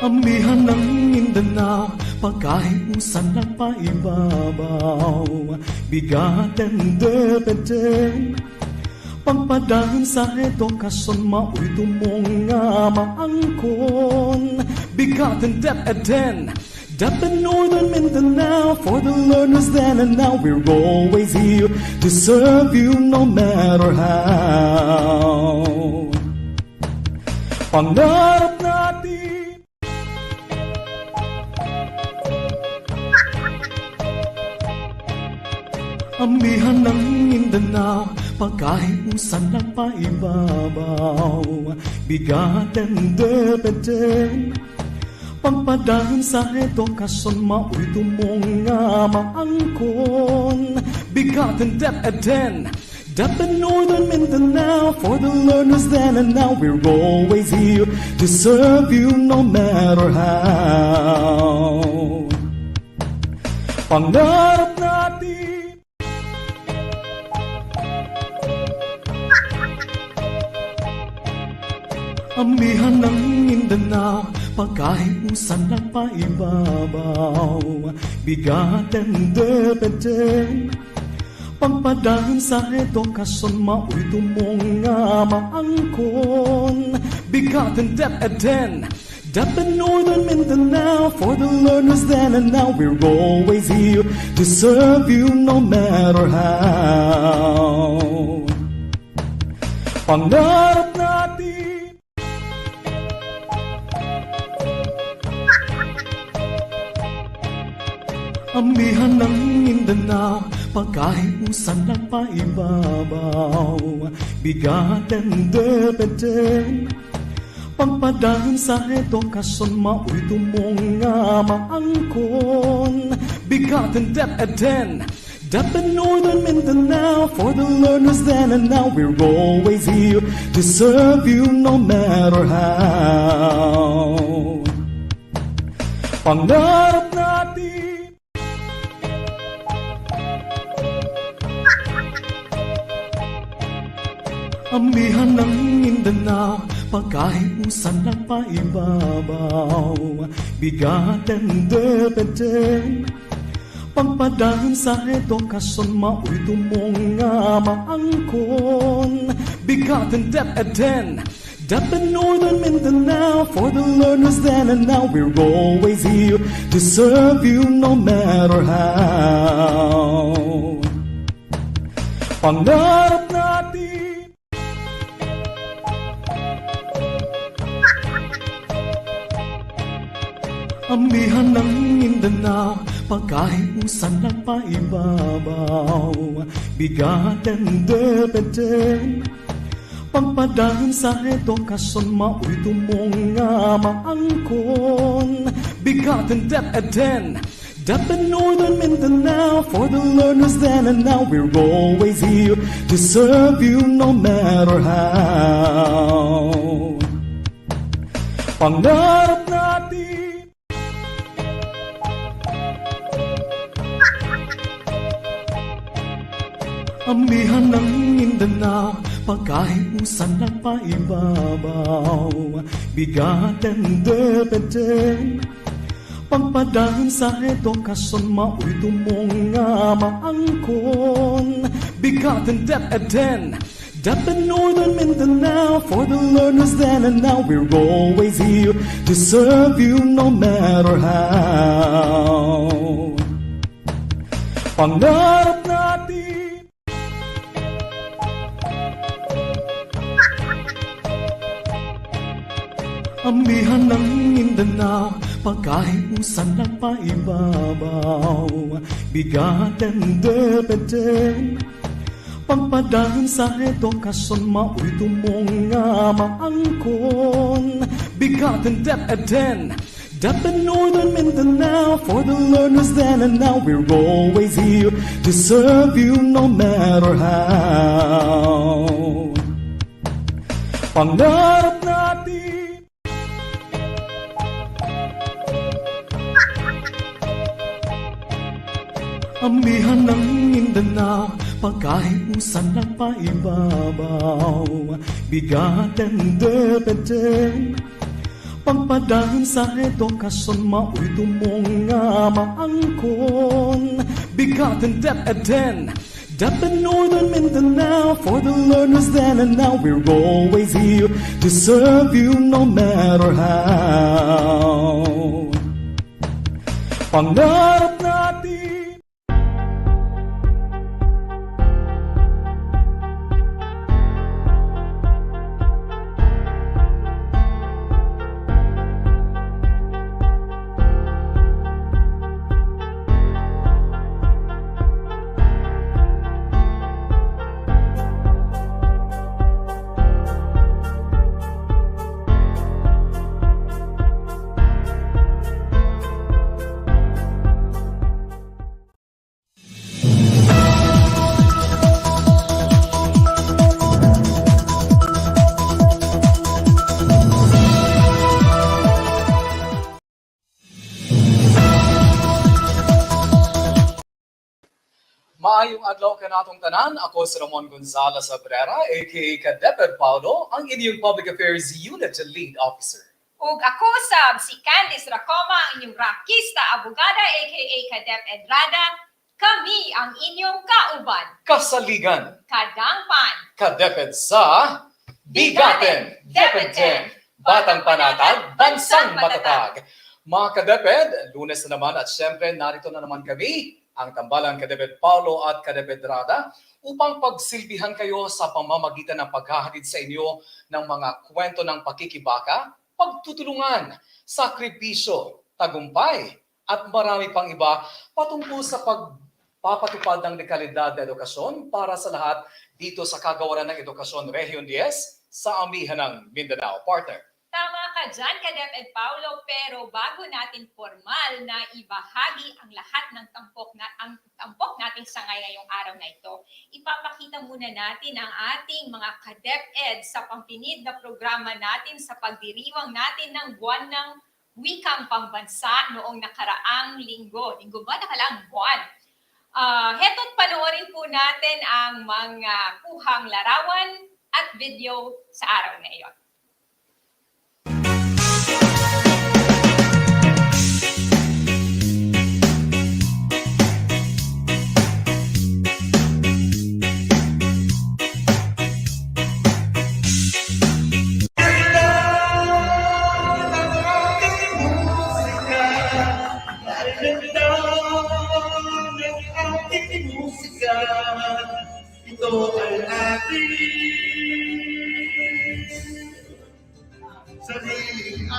Amihan ng Mindanao, pagkahiusan lang paibabaw. BigaTEN DepEd, pagpadaan sa edukasyon, mao'y tumong nga maangkon. BigaTEN DepEd, DepEd Northern Mindanao, for the learners then and now. We're always here to serve you no matter how. Pangarap natin amihan ng Mindanao, pagkahiusan lang paibabaw. BigaTEN DepEd, pagpadaan sa edukasyon, mao'y tumong nga maangkon. BigaTEN DepEd, DepEd Northern Mindanao, for the learners then and now. We're always here to serve you no matter how. Pangarap natin amihan ng Mindanao, pagkahiusan lang paibabaw. BigaTEN DepEd, pagpadaan sa edukasyon, mao'y tumong nga maangkon. BigaTEN DepEd, DepEd Northern Mindanao, for the learners then and now. We're always here to serve you no matter how. Pangarap natin amihan ng Mindanao, pagkahiusan lang paibabaw. BigaTEN DepEd, pagpadaan sa edukasyon, mao'y tumong nga maangkon. BigaTEN DepEd, DepEd Northern Mindanao, for the learners then and now. We're always here to serve you no matter how. Pangarap natin amihan ng Mindanao, pagkahiusan lang paibabaw. BigaTEN DepEd, pagpadaan sa edukasyon, mao'y tumong nga maangkon. BigaTEN DepEd, DepEd Northern Mindanao, for the learners then and now. We're always here to serve you no matter how. Pangarap natin amihan ng Mindanao, pagkahiusan lang paibabaw. BigaTEN DepEd, pagpadaan sa edukasyon, mao'y tumong nga maangkon. BigaTEN DepEd, DepEd Northern Mindanao, for the learners then and now. We're always here to serve you no matter how. Pangarap natin amihan ng Mindanao, pagkahiusan lang paibabaw. BigaTEN DepEd, pagpadaan sa edukasyon, mao'y tumong nga maangkon. BigaTEN DepEd, DepEd Northern Mindanao, for the learners then and now. We're always here to serve you no matter how. Pangarap natin amihan ng Mindanao, pagkahiusan lang paibabaw. BigaTEN DepEd, pagpadaan sa edukasyon, mao'y tumong nga maangkon. BigaTEN DepEd, DepEd Northern Mindanao, for the learners then and now. We're always here to serve you no matter how. Pangarap natin amihan ng Mindanao, pagkahiusan lang paibabaw. BigaTEN DepEd, Pagpadaan sa edukasyon, mao'y tumong nga maangkon. BigaTEN DepEd, DepEd Northern Mindanao, for the learners then and now. We're always here to serve you no matter how. Pangarap natin. Maayong adlaw kanatong tanan, ako si Ramon Gonzalez Abrera, aka KAGAY-ANON Paulo, ang inyong Public Affairs Unit Lead Officer. Ug ako sab si Candice Racoma, ang inyong rakista abogada aka KADEPED Rada. Kami ang inyong kauban, Kasaligan, kadangpan, KADEPED sa BigaTEN DepEd, Batang Panatag, Bansang Matatag. Mga KADEPED, Lunes na naman at syempre narito na naman kami, ang tambalang KADEPED Paulo at KADEPED Rada, upang pagsilbihan kayo sa pamamagitan ng paghahatid sa inyo ng mga kwento ng pakikibaka, pagtutulungan, sakripisyo, tagumpay, at marami pang iba patungkol sa pagpapatupad ng dekalidad na edukasyon para sa lahat dito sa Kagawaran ng Edukasyon Region 10 sa amihan ng Mindanao. Partner. Tama ka dyan, KADEPED Paulo, pero bago natin formal na ibahagi ang lahat ng tampok natin sa ngayong araw na ito, ipapakita muna natin ang ating mga KADEPED sa pampinid na programa natin sa pagdiriwang natin ng buwan ng wikang pambansa noong nakaraang linggo. Linggo ba? Nakalaang buwan. Heto't panoorin po natin ang mga kuhang larawan at video sa araw na iyon. Ito ay ating sariling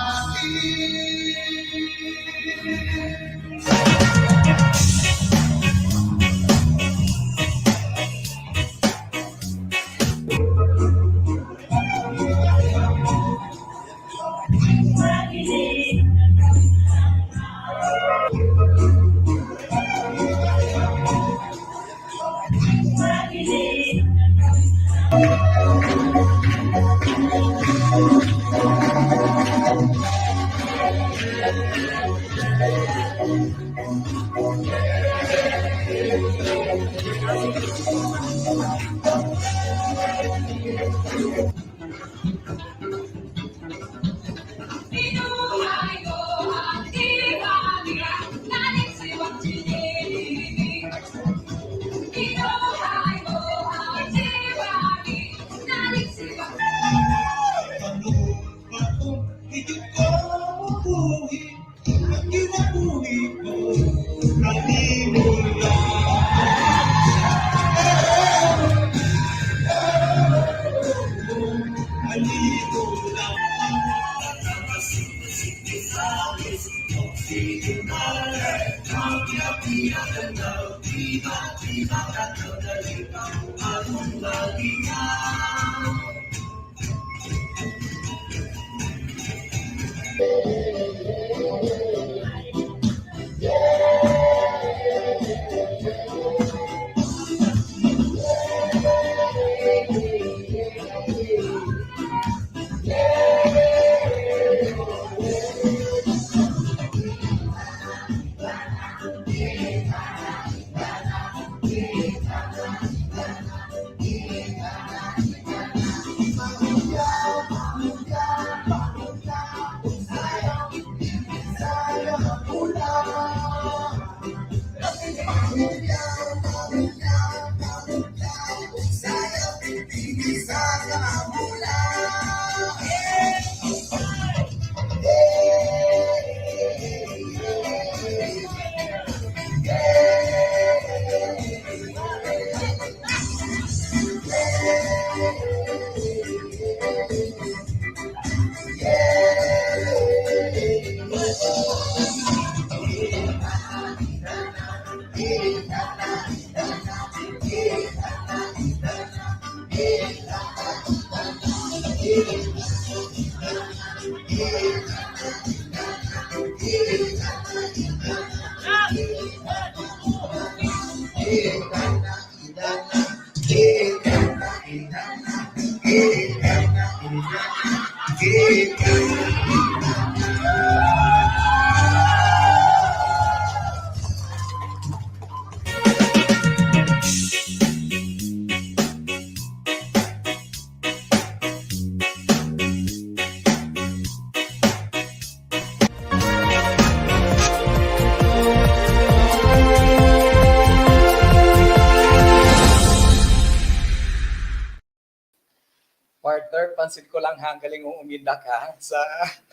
Partner, pansin ko lang ha, galing mong umindak ha sa...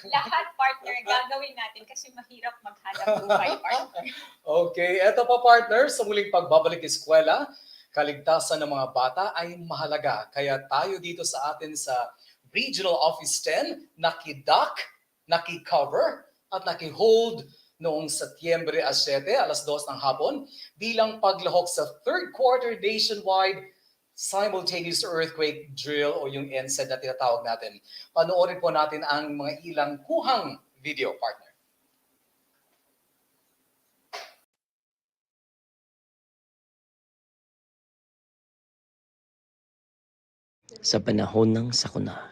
Lahat, partner, gagawin natin kasi mahirap maghanap buhay, partner. Okay, eto pa partner, sa muling pagbabalik eskwela, kaligtasan ng mga bata ay mahalaga. Kaya tayo dito sa atin sa Regional Office 10, nakidak, nakikover, at nakihold noong Setyembre 7, alas 2 ng hapon, bilang paglahok sa third quarter nationwide simultaneous earthquake drill o yung NSED na tinatawag natin. Panoorin po natin ang mga ilang kuhang video, partner. Sa panahon ng sakuna.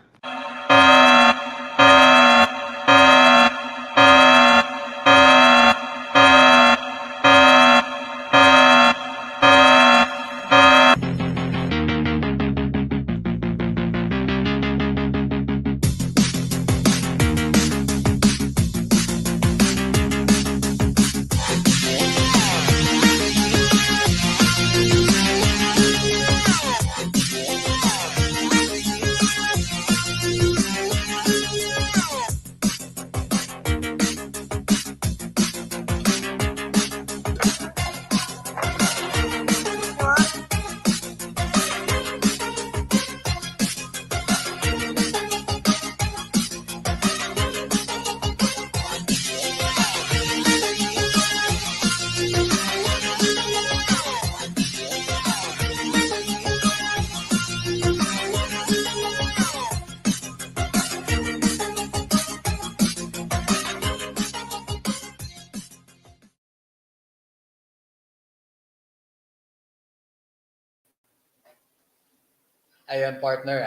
Ayan, partner.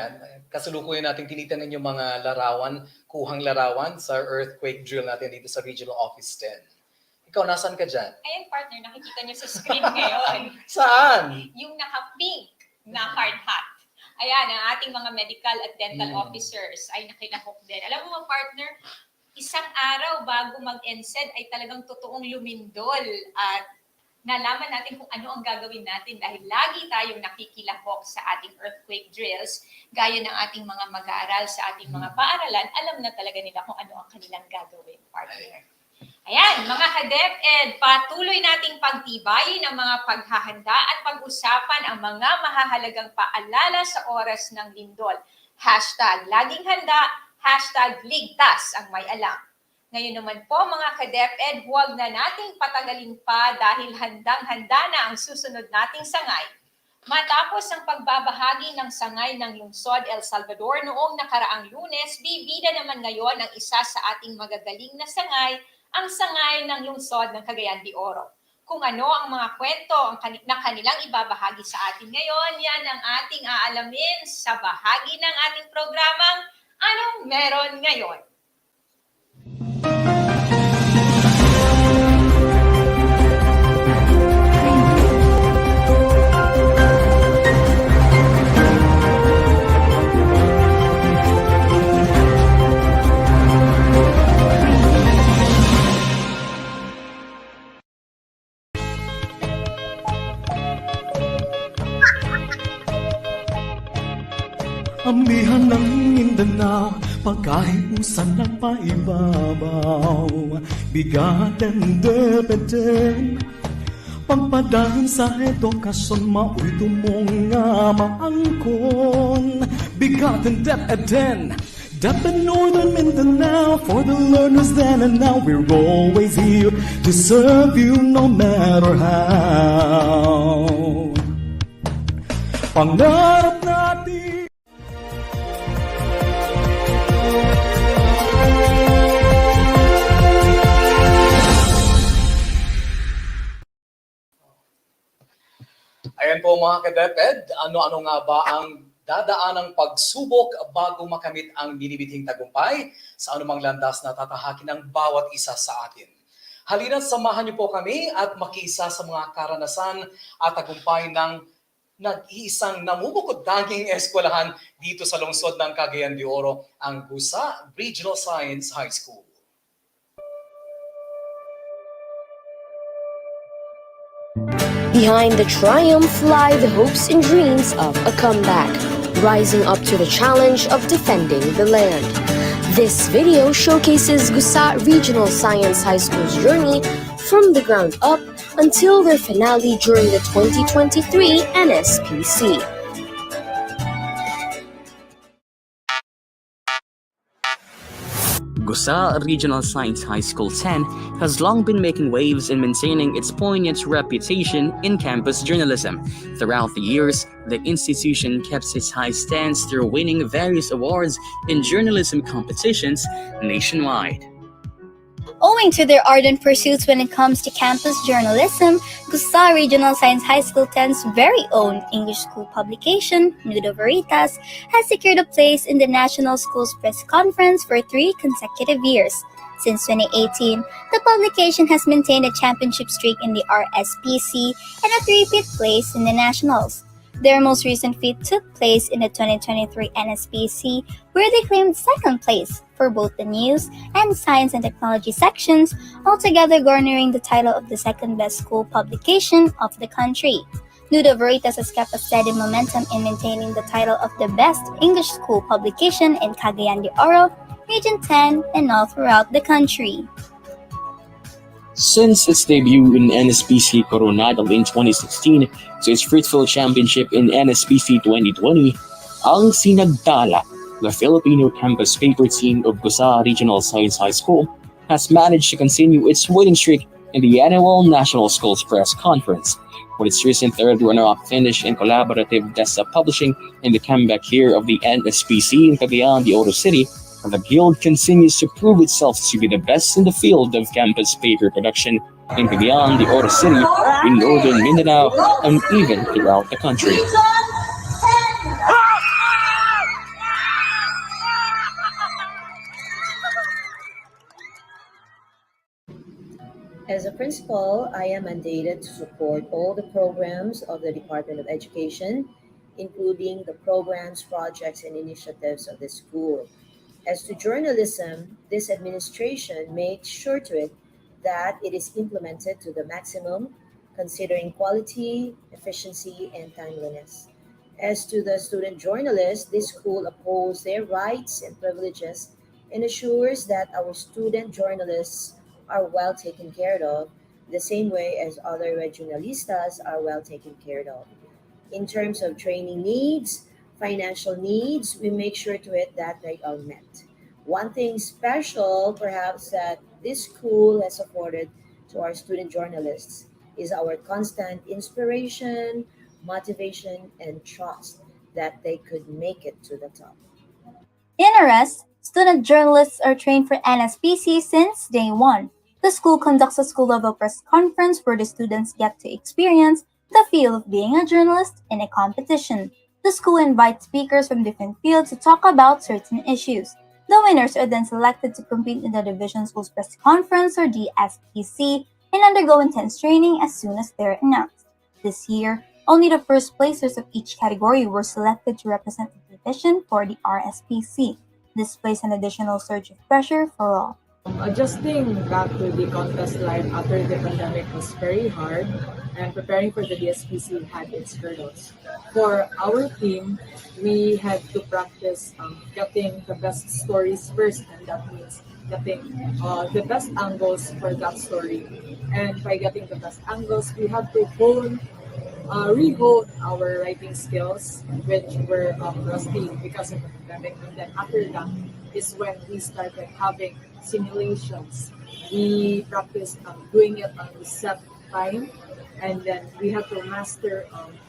Kasalukuyan natin tinitingnan yung mga larawan, kuhang larawan sa earthquake drill natin dito sa Regional Office 10. Ikaw, nasan ka dyan? Ayan, partner, nakikita niyo sa screen ngayon. Saan? Yung naka-pink na hard hat. Ayan, ang ating mga medical at dental officers ay nakilahok din. Alam mo, partner, isang araw bago mag-NSED ay talagang totoong lumindol at nalaman natin kung ano ang gagawin natin dahil lagi tayong nakikilahok sa ating earthquake drills, gaya ng ating mga mag-aaral sa ating mga paaralan, alam na talaga nila kung ano ang kanilang gagawin, partner. Ayan, mga ka-DepEd, patuloy nating pagtibayin ang mga paghahanda at pag-usapan ang mga mahahalagang paalala sa oras ng lindol. Hashtag laging handa, hashtag ligtas ang may alam. Ngayon naman po mga ka-DepEd, huwag na nating patagalin pa dahil handang-handa na ang susunod nating sangay. Matapos ang pagbabahagi ng sangay ng lungsod El Salvador noong nakaraang Lunes, bibida naman ngayon ang isa sa ating magagaling na sangay, ang sangay ng lungsod ng Cagayan de Oro. Kung ano ang mga kwento na kanilang ibabahagi sa atin ngayon, yan ang ating aalamin sa bahagi ng ating programang Anong Meron Ngayon? Amihan ng Mindanao, pagkahiusan ng paibabaw. BigaTEN DepEd, pagpadahan sa edukasyon, mao'y tumong nga maangkon. BigaTEN DepEd, DepEd Northern Mindanao, for the learners then and now. We're always here to serve you no matter how. Pangarap natin Ayan po mga ka-DepEd, ano-ano nga ba ang dadaanang pagsubok bago makamit ang binibithing tagumpay sa anumang landas na tatahakin ng bawat isa sa atin? Halina't samahan niyo po kami at makiisa sa mga karanasan at tagumpay ng nag-iisang namumukod-tanging eskwelahan dito sa lungsod ng Cagayan de Oro, ang Gusa Regional Science High School. Behind the triumph lie the hopes and dreams of a comeback, rising up to the challenge of defending the land. This video showcases Gusa Regional Science High School's journey from the ground up until their finale during the 2023 NSPC. Gusa Regional Science High School 10 has long been making waves in maintaining its poignant reputation in campus journalism. Throughout the years, the institution kept its high stance through winning various awards in journalism competitions nationwide. Owing to their ardent pursuits when it comes to campus journalism, Gusa Regional Science High School 10's very own English school publication, Nudo Veritas, has secured a place in the National Schools Press Conference for 3 consecutive years. Since 2018, the publication has maintained a championship streak in the RSPC and a 3-peat place in the Nationals. Their most recent feat took place in the 2023 NSPC, where they claimed 2nd place for both the news and science and technology sections, altogether garnering the title of the 2nd-best school publication of the country. Nudo Veritas has kept a steady momentum in maintaining the title of the best English school publication in Cagayan de Oro, Region 10, and all throughout the country. Since its debut in NSPC Coronado in 2016 to its fruitful championship in NSPC 2020, ang sinagdala, the Filipino campus paper team of Gusa Regional Science High School, has managed to continue its winning streak in the annual National Schools Press Conference. With its recent 3rd runner-up finish in collaborative DESA publishing in the comeback year of the NSPC in Cagayan de Oro City, the Guild continues to prove itself to be the best in the field of campus paper production in Cagayan de Oro City, in northern Mindanao, and even throughout the country. As a principal, I am mandated to support all the programs of the Department of Education, including the programs, projects, and initiatives of the school. As to journalism, this administration makes sure to it that it is implemented to the maximum, considering quality, efficiency, and timeliness. As to the student journalists, this school upholds their rights and privileges and assures that our student journalists are well taken care of, the same way as other regionalistas are well taken care of. In terms of training needs, financial needs, we make sure to it that they are met. One thing special, perhaps, that this school has afforded to our student journalists is our constant inspiration, motivation, and trust that they could make it to the top. In arrest, student journalists are trained for NSPC since day 1. The school conducts a school-level press conference where the students get to experience the feel of being a journalist in a competition. The school invites speakers from different fields to talk about certain issues. The winners are then selected to compete in the Division Schools Press Conference or DSPC and undergo intense training as soon as they're announced. This year, only the first placers of each category were selected to represent the division for the RSPC. This placed an additional surge of pressure for all. Adjusting back to the contest life after the pandemic was very hard, and preparing for the DSPC had its hurdles. For our team, we had to practice getting the best stories first, and that means getting the best angles for that story. And by getting the best angles, we had to re-hone our writing skills, which were rusty because of the pandemic. And then after that is when we started having simulations. We practiced doing it on the set time, and then we had to master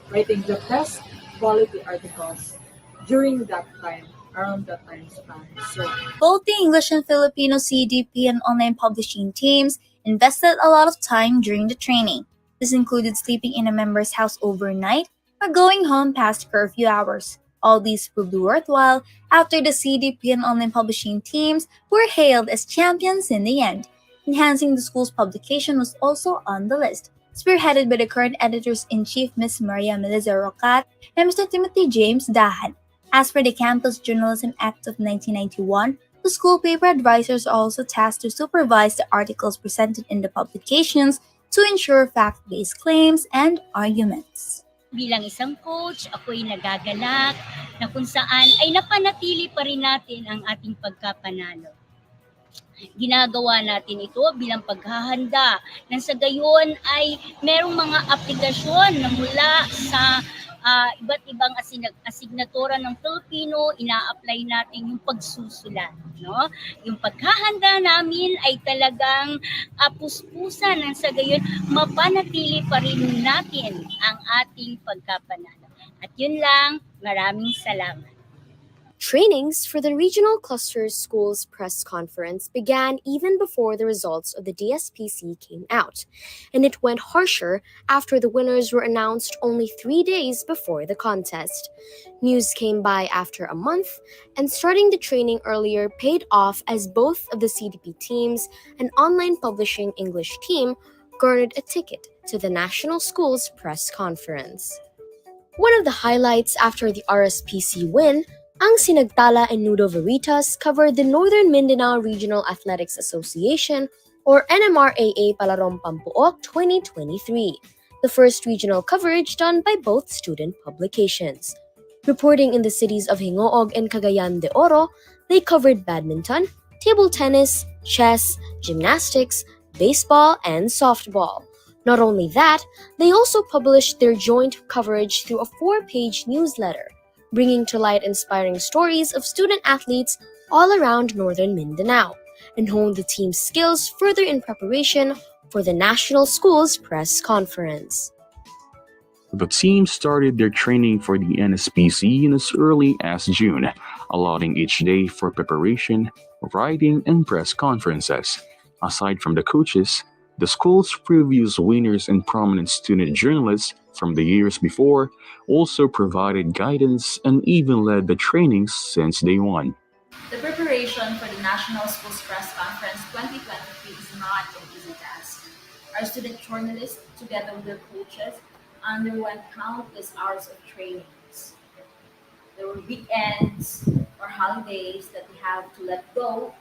writing the best quality articles during that time, around that time span. So both the English and Filipino CDP and online publishing teams invested a lot of time during the training. This included sleeping in a member's house overnight, or going home past curfew hours. All these proved worthwhile after the CDP and online publishing teams were hailed as champions in the end. Enhancing the school's publication was also on the list, spearheaded by the current editors-in-chief Ms. Maria Melissa Rocat and Mr. Timothy James Dahan. As per the Campus Journalism Act of 1991, the school paper advisors are also tasked to supervise the articles presented in the publications to ensure fact-based claims and arguments. Bilang isang coach, ako'y nagagalak na kung saan ay napanatili pa rin natin ang ating pagkapanalo. Ginagawa natin ito bilang paghahanda nang sa gayon ay merong mga aplikasyon na mula sa iba't ibang asignatura ng Pilipino, ina-apply natin yung pagsusulat. No? Yung paghahanda namin ay talagang puspusan nang sa gayon mapanatili pa rin natin ang ating pagkapanalo. At yun lang, maraming salamat. Trainings for the Regional Cluster Schools press conference began even before the results of the DSPC came out, and it went harsher after the winners were announced only 3 days before the contest. News came by after a month, and starting the training earlier paid off as both of the CDP teams and online publishing English team garnered a ticket to the National Schools press conference. One of the highlights after the RSPC win, ang Sinagtala and Nudo Veritas covered the Northern Mindanao Regional Athletics Association or NMRAA Palarong Pampuok 2023, the first regional coverage done by both student publications. Reporting in the cities of Hingoog and Cagayan de Oro, they covered badminton, table tennis, chess, gymnastics, baseball, and softball. Not only that, they also published their joint coverage through a 4-page newsletter, bringing to light inspiring stories of student athletes all around Northern Mindanao, and honed the team's skills further in preparation for the National Schools press conference. The team started their training for the NSPC in as early as June, allotting each day for preparation, writing, and press conferences. Aside from the coaches, the school's previous winners and prominent student journalists from the years before also provided guidance and even led the trainings since day one. The preparation for the National Schools Press Conference 2023 is not an easy task. Our student journalists, together with their coaches, underwent countless hours of trainings. There were weekends or holidays that we have to let go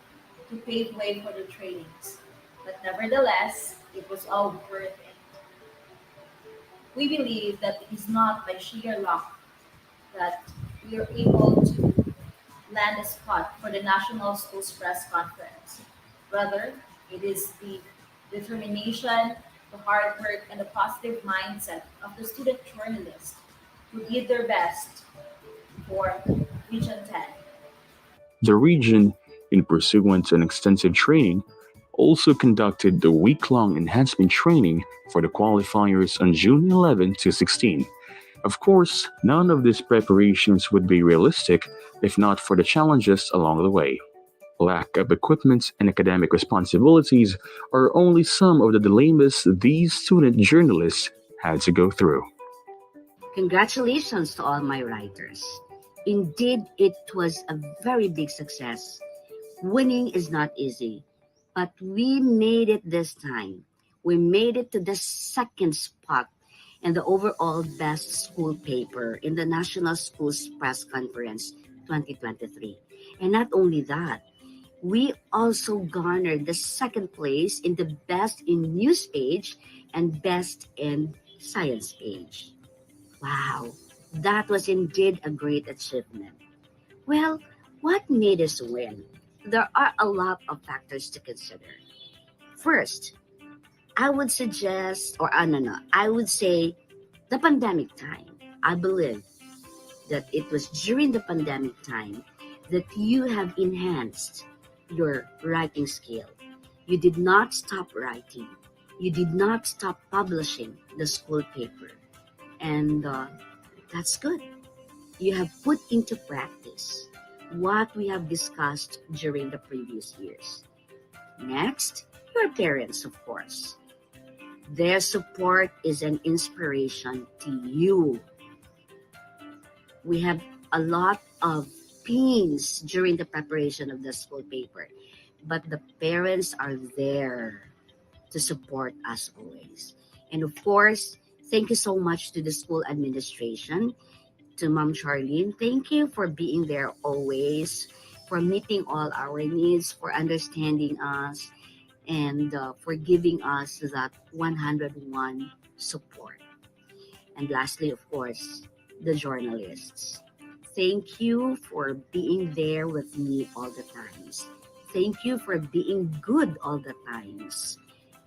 to pave way for the trainings. But nevertheless, it was all worth it. We believe that it is not by sheer luck that we are able to land a spot for the National Schools Press Conference. Rather, it is the determination, the hard work, and the positive mindset of the student journalists who did their best for Region 10. The region, in pursuant to an extensive training, also conducted the week-long enhancement training for the qualifiers on June 11 to 16. Of course, none of these preparations would be realistic if not for the challenges along the way. Lack of equipment and academic responsibilities are only some of the dilemmas these student journalists had to go through. Congratulations to all my writers. Indeed, it was a very big success. Winning is not easy, but we made it this time. We made it to the second spot in the overall best school paper in the National Schools Press Conference 2023. And not only that, we also garnered the second place in the Best in News page and Best in Science page. Wow, that was indeed a great achievement. Well, what made us win? There are a lot of factors to consider. First, I would suggest, I would say the pandemic time. I believe that it was during the pandemic time that you have enhanced your writing skill. You did not stop writing. You did not stop publishing the school paper. And that's good. You have put into practice what we have discussed during the previous years. Next, your parents, of course. Their support is an inspiration to you. We have a lot of pains during the preparation of the school paper, but the parents are there to support us always. And of course, thank you so much to the school administration, to Mom Charlene. Thank you for being there always, for meeting all our needs, for understanding us, and for giving us that 101 support. And lastly, of course, the journalists. Thank you for being there with me all the times. Thank you for being good all the times.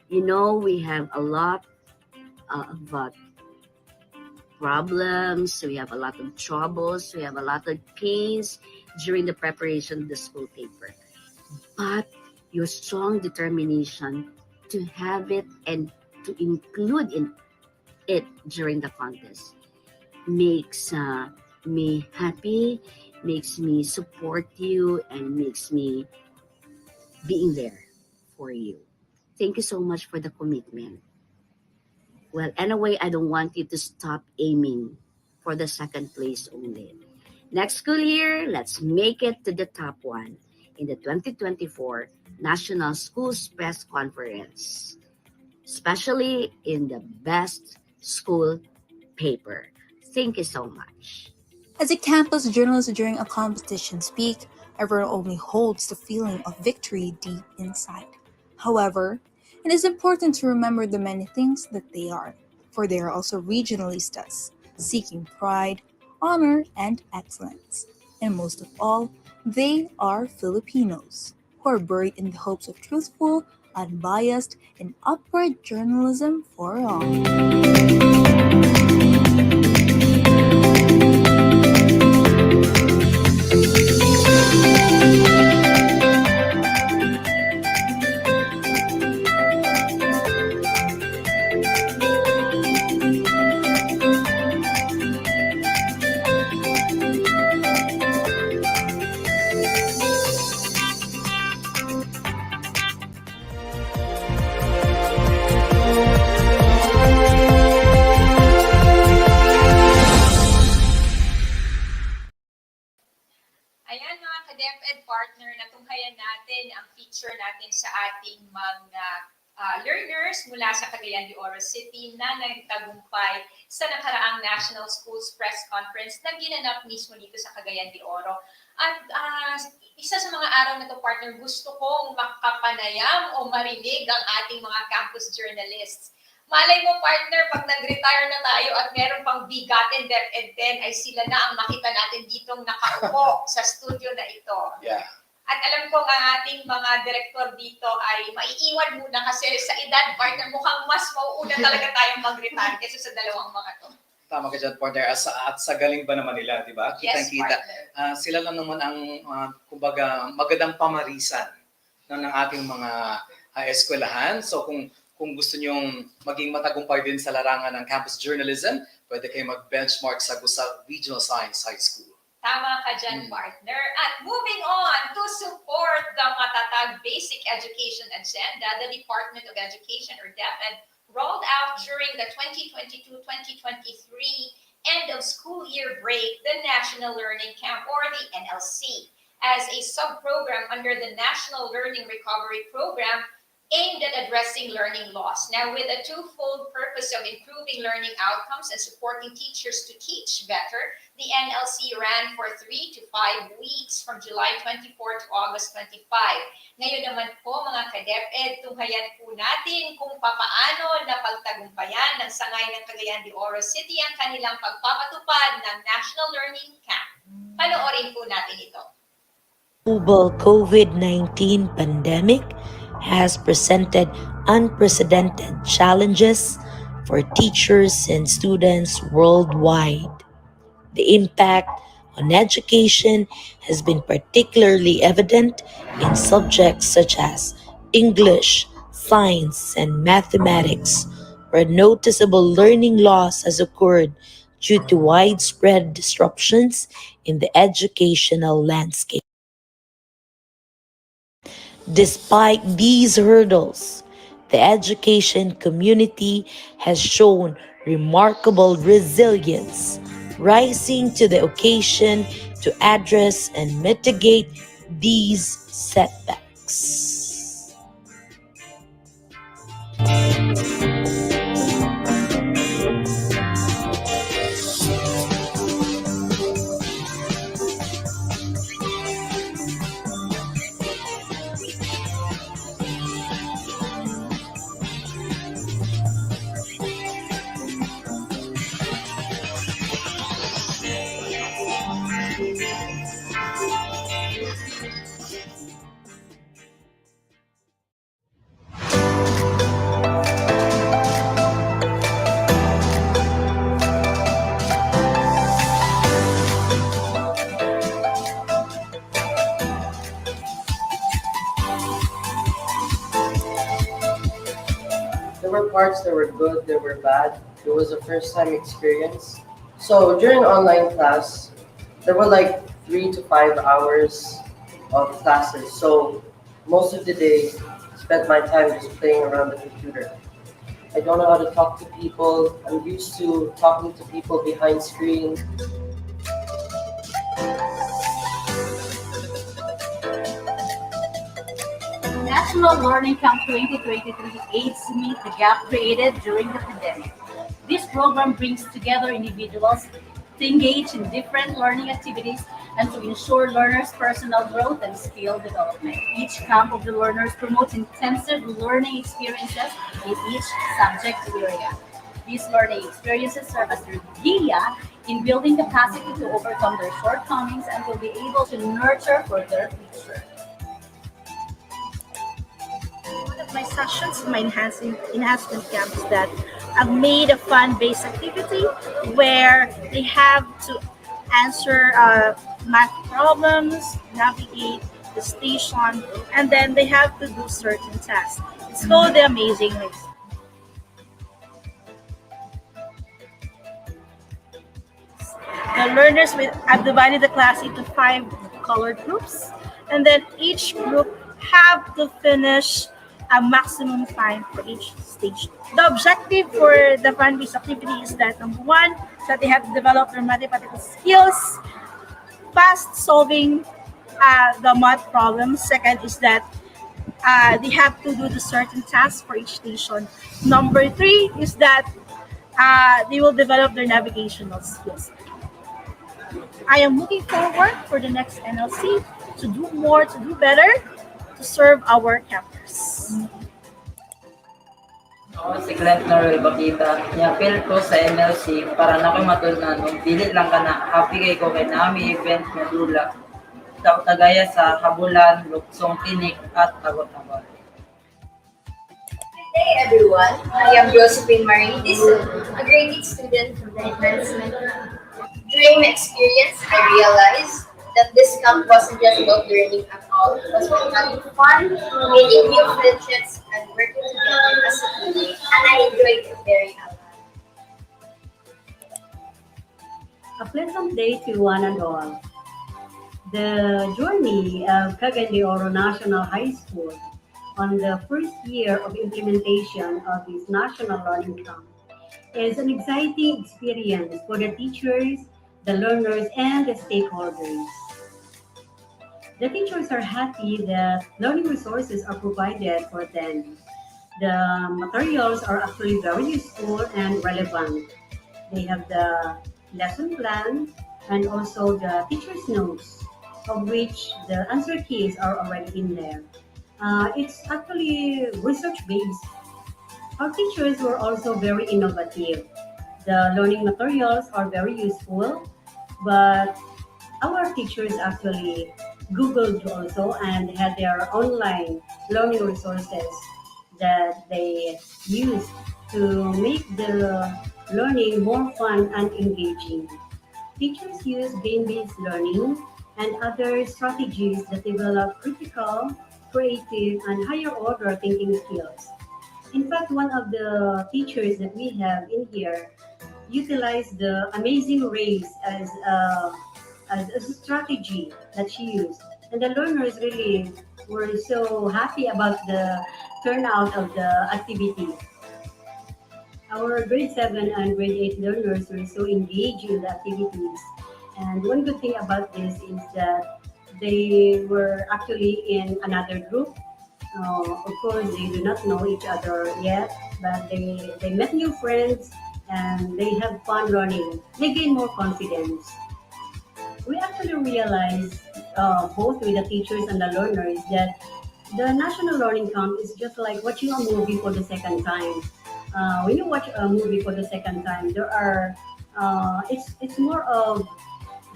You know, we have a lot of problems, we have a lot of troubles, we have a lot of pains during the preparation of the school paper. But your strong determination to have it and to include in it during the contest makes me happy, makes me support you, and makes me being there for you. Thank you so much for the commitment. Well, anyway, I don't want you to stop aiming for the second place only. Next school year, let's make it to the top one in the 2024 National Schools Press Conference, especially in the best school paper. Thank you so much. As a campus journalist during a competition speak, everyone only holds the feeling of victory deep inside. However, it is important to remember the many things that they are, for they are also regionalistas, seeking pride, honor, and excellence. And most of all, they are Filipinos, who are buried in the hopes of truthful, unbiased, and upright journalism for all. Ayan mga ka-DepEd partner, natunghayan natin ang feature natin sa ating mga learners mula sa Cagayan de Oro City na nagtagumpay sa nakaraang National Schools Press Conference na ginanap mismo dito sa Cagayan de Oro. At isa sa mga araw na to partner, gusto kong makapanayam o marinig ang ating mga campus journalists. Malay mo partner, pag nag-retire na tayo at meron pang BigaTEN DepEd 10 ay sila na ang makita natin ditong nakaupo sa studio na ito. Yeah. At alam ko ang ating mga direktor dito ay maiiwan muna kasi sa edad partner mukhang mas mauuna talaga tayong mag-retire kaysa sa dalawang mga to. Tama ka dyan, partner. At sa galing ba naman nila, di ba? Yes, Kitang-kita. Sila lang naman ang, kumbaga, magandang pamarisan ng ating mga eskwelahan. So kung gusto nyong maging matagumpay din sa larangan ng campus journalism, pwede kayo mag-benchmark sa Gusau Regional Science High School. Tama ka dyan, partner. At moving on, to support the matatag basic education agenda, the Department of Education, or DepEd, rolled out during the 2022-2023 end of school year break, the National Learning Camp, or the NLC, as a sub-program under the National Learning Recovery Program aimed at addressing learning loss. Now, with a twofold purpose of improving learning outcomes and supporting teachers to teach better, the NLC ran for 3 to 5 weeks from July 24 to August 25. Ngayon naman po mga ka-DepEd, tunghayan po natin kung papaano napagtagumpayan ng sangay ng Cagayan de Oro City ang kanilang pagpapatupad ng National Learning Camp. Panoorin po natin ito. Global COVID-19 pandemic has presented unprecedented challenges for teachers and students worldwide. The impact on education has been particularly evident in subjects such as English, science, and mathematics, where noticeable learning loss has occurred due to widespread disruptions in the educational landscape. Despite these hurdles, the education community has shown remarkable resilience, rising to the occasion to address and mitigate these setbacks. There were parts that were good, there were bad. It was a first time experience. So during online class, there were like 3 to 5 hours of classes. So most of the day, spent my time just playing around the computer. I don't know how to talk to people. I'm used to talking to people behind screens. National Learning Camp 2023 aids to meet the gap created during the pandemic. This program brings together individuals to engage in different learning activities and to ensure learners' personal growth and skill development. Each camp of the learners promotes intensive learning experiences in each subject area. These learning experiences serve as their guía in building capacity to overcome their shortcomings and will be able to nurture for their future. One of my sessions in my enhancement camp is that I've made a fun-based activity where they have to answer math problems, navigate the station, and then they have to do certain tasks. It's called the Amazing Race. The learners I've divided the class into 5 colored groups, and then each group have to finish a maximum time for each stage. The objective for the fun-based activity is that number one, is that they have to develop their mathematical skills, fast solving the math problems. Second is that they have to do the certain tasks for each station. Number three is that they will develop their navigational skills. I am looking forward for the next NLC to do more, to do better, to serve our campers. Ako si Clint Norwell Bakita. Yapil ko sa NLC para na ko'y matunan nung dili lang ka na happy kay ko kay nami event nga dula. Tagaya sa Habulan, Luksong Tinik at Tagot-Tagot. Good day everyone. I am Josephine Marie Dizon, a grade 8 student from the enhancement. During my experience, I realized that this camp wasn't just about learning at all. It was about having fun, making new friendships, and working together as a team. And I enjoyed it very a lot. A pleasant day to one and all. The journey of Cagayan de Oro National High School on the first year of implementation of this National Learning Camp is an exciting experience for the teachers, the learners, and the stakeholders. The teachers are happy that learning resources are provided for them. The materials are actually very useful and relevant. They have the lesson plan and also the teacher's notes, of which the answer keys are already in there. It's actually research-based. Our teachers were also very innovative. The learning materials are very useful, but our teachers actually Googled also and had their online learning resources that they use to make the learning more fun and engaging. Teachers use game-based learning and other strategies that develop critical, creative, and higher order thinking skills. In fact, one of the teachers that we have in here utilized the amazing race as a strategy that she used. And the learners really were so happy about the turnout of the activity. our grade 7 and grade 8 learners were so engaged in the activities. And one good thing about this is that they were actually in another group. Of course, they do not know each other yet, but they met new friends and they have fun learning. They gain more confidence. We actually realized, both with the teachers and the learners, that the national learning camp is just like watching a movie for the second time. When you watch a movie for the second time, there are it's more of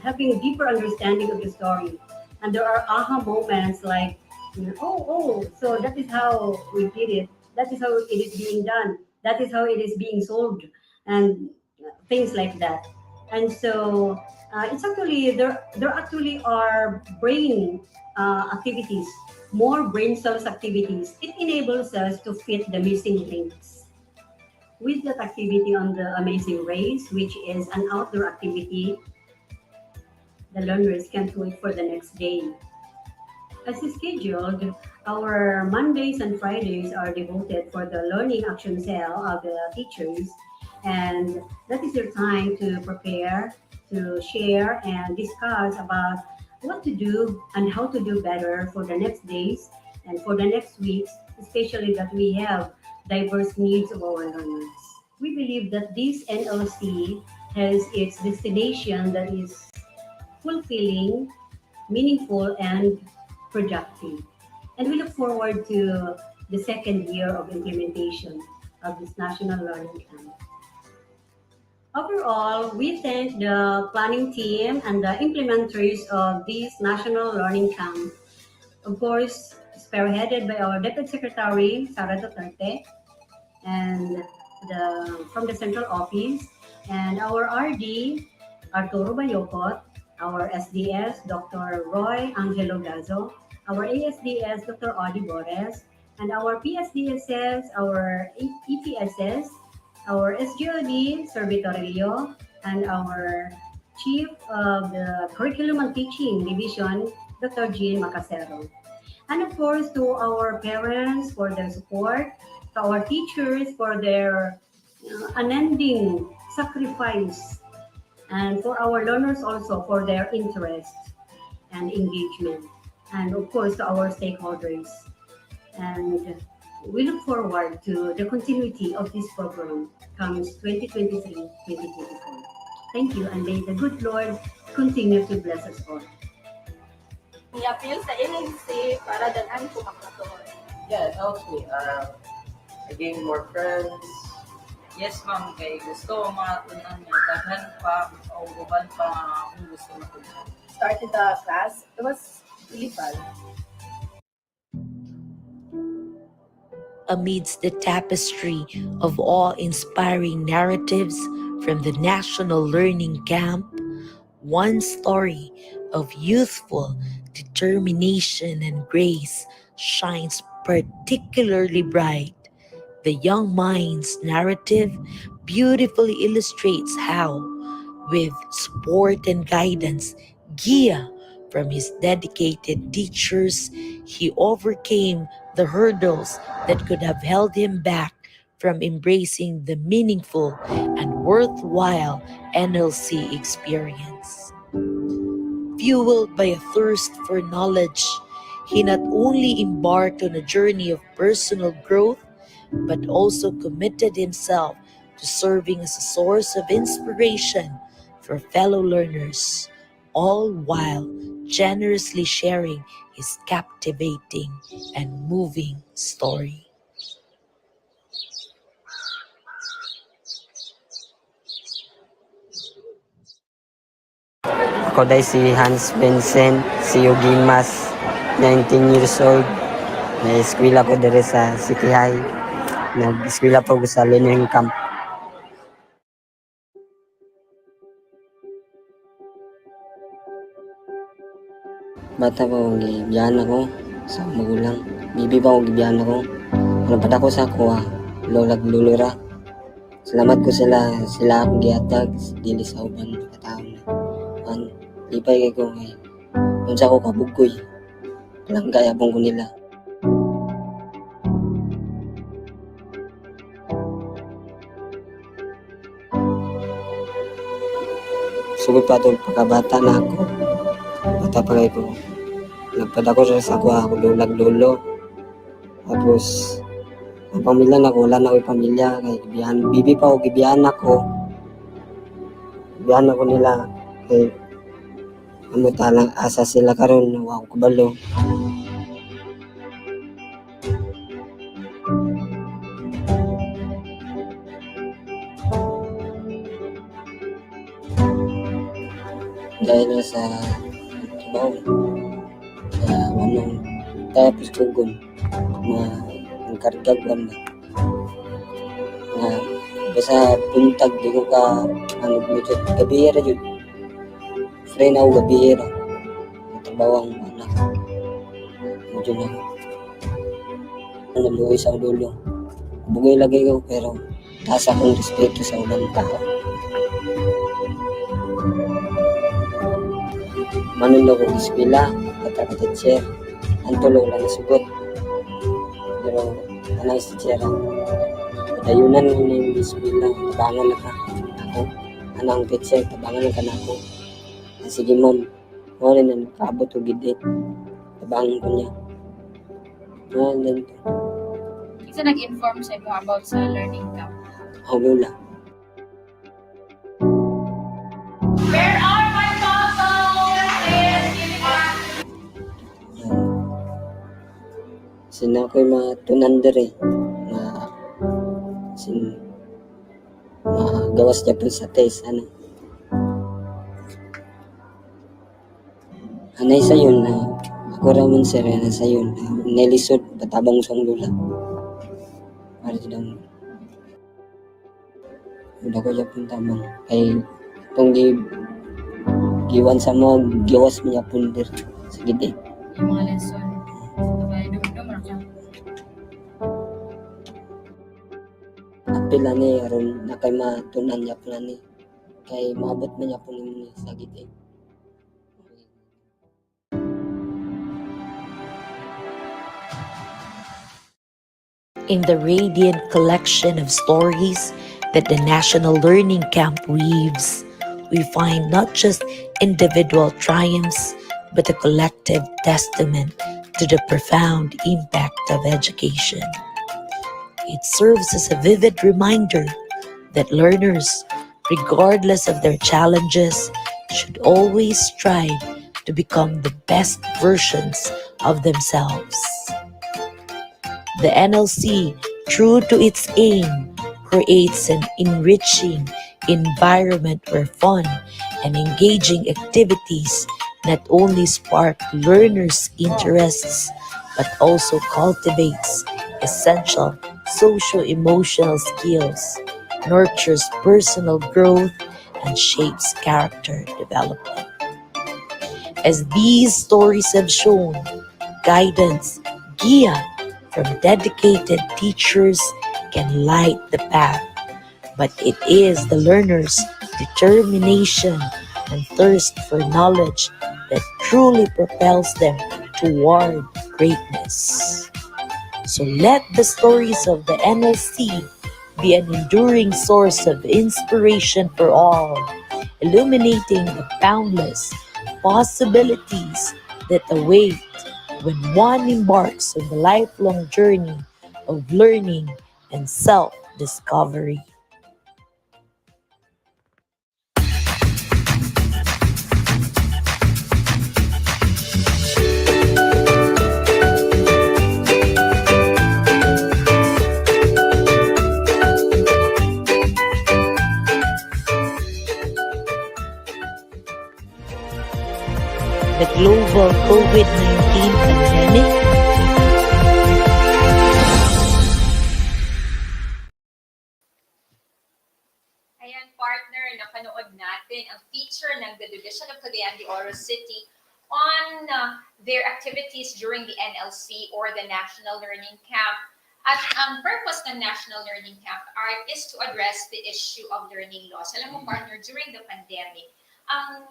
having a deeper understanding of the story, and there are aha moments like, so that is how we did it. That is how it is being done. That is how it is being solved, and things like that. And so it's actually there actually are brain activities, more brain cells activities. It enables us to fit the missing links. With that activity on the Amazing Race, which is an outdoor activity, the learners can't wait for the next day. As scheduled, our Mondays and Fridays are devoted for the learning action cell of the teachers, and that is your time to prepare, to share, and discuss about what to do and how to do better for the next days and for the next weeks, especially that we have diverse needs of our learners. We believe that this NLC has its destination that is fulfilling, meaningful, and productive. And we look forward to the second year of implementation of this National Learning Camp. Overall, we thank the planning team and the implementers of this National Learning Camp. Of course, spearheaded by our Deputy Secretary, Sara Duterte, and from the central office, and our RD, Arturo Bayocot, our SDS, Dr. Roy Angelo Gazo, our ASDS, Dr. Audie Bores, and our PSDSS, our EPSS, our SGOD, Sir Vitorillo, and our Chief of the Curriculum and Teaching Division, Dr. Jean Macasero. And of course, to our parents for their support, to our teachers for their unending sacrifice, and for our learners also for their interest and engagement, and of course to our stakeholders. And we look forward to the continuity of this program comes 2023-2024. Thank you, and may the good Lord continue to bless us all. I-appeal sa LNC para danan ko makatol. Yeah, it helps me. I gain more friends. Yes, ma'am. Kay gusto ko matunan niya. Daghan pa o uban pa kung gusto matunan. Started the class, it was really fun. Amidst the tapestry of awe-inspiring narratives from the National Learning Camp, one story of youthful determination and grace shines particularly bright. The young mind's narrative beautifully illustrates how, with support and guidance, Gia from his dedicated teachers, he overcame the hurdles that could have held him back from embracing the meaningful and worthwhile NLC experience. Fueled by a thirst for knowledge, he not only embarked on a journey of personal growth, but also committed himself to serving as a source of inspiration for fellow learners, all while generously sharing his captivating and moving story. Ako day si Hans Vincent Siugimas, 19 years old. Na-eskwela ko dire sa City High. Nag-eskwela po ko sa Learning Camp. Bata pa akong gibiyahan ako sa magulang. Bibi pa akong gibiyahan ako. Ano pa ako sa ako, lolag lulura. Salamat ko sila akong gihatag, dili sa uban katao na. Lipay kay ko kay unsa ko kabugoy. Langgay abong ko nila. sugod pa ito pagkabata na ako. Bata pa kayo ko. Nagpadako siya sa ako lulag lolo. Tapos, ang pamilya na ko, wala na ako pamilya. Kaya bibi pa ako, gibihan ako. Gibihan ako nila. Kaya, ano talang asa sila karon ako kabalo. Dahil na sa trabaho, sa tapos tugon na ang kargag ba na basta puntag di ko ka ano medyo gabi ra jud free na ako gabi ra trabaho ang anak medyo na naluoy sa dulo bugay lagi ko pero taas akong respeto sa ubang tao. Manunod ko eskwela at teacher ang tulong lang nasugot pero anay si teacher dayunan ni eskwela tabangan na ka ako anang teacher tabangan na ka na ako sige ma'am wala na nakaabot o gid tabangan ko niya then Isa nag-inform sa imo about sa learning camp. Lola. Where are my Sina ko'y matunan dere gawas niya po sa test anay sa yun ako ramon sir na sa yun nelisod patabang usang lula para daw udah ko yapon tabang kay itong giwan sa mga gawas niya pundir sa gid Yung mga lesson. Okay, dumdum ra ka. apil ani aron na kay matunan niya po ni kay maabot man niya po ni sa gid In the radiant collection of stories that the National Learning Camp weaves, we find not just individual triumphs, but a collective testament to the profound impact of education. It serves as a vivid reminder that learners, regardless of their challenges, should always strive to become the best versions of themselves. The NLC, true to its aim, creates an enriching environment where fun and engaging activities not only spark learners' interests, but also cultivates essential socio-emotional skills, nurtures personal growth, and shapes character development. As these stories have shown, guidance, GIA, from dedicated teachers can light the path, but it is the learner's determination and thirst for knowledge that truly propels them toward greatness. So let the stories of the NLC be an enduring source of inspiration for all, illuminating the boundless possibilities that await when one embarks on the lifelong journey of learning and self-discovery. The global COVID-19 pandemic Ayan, partner, napanood natin ang feature ng the Division of Cagayan de Oro City on their activities during the NLC or the National Learning Camp. At ang purpose ng National Learning Camp is to address the issue of learning loss. Alam mo, partner, during the pandemic, ang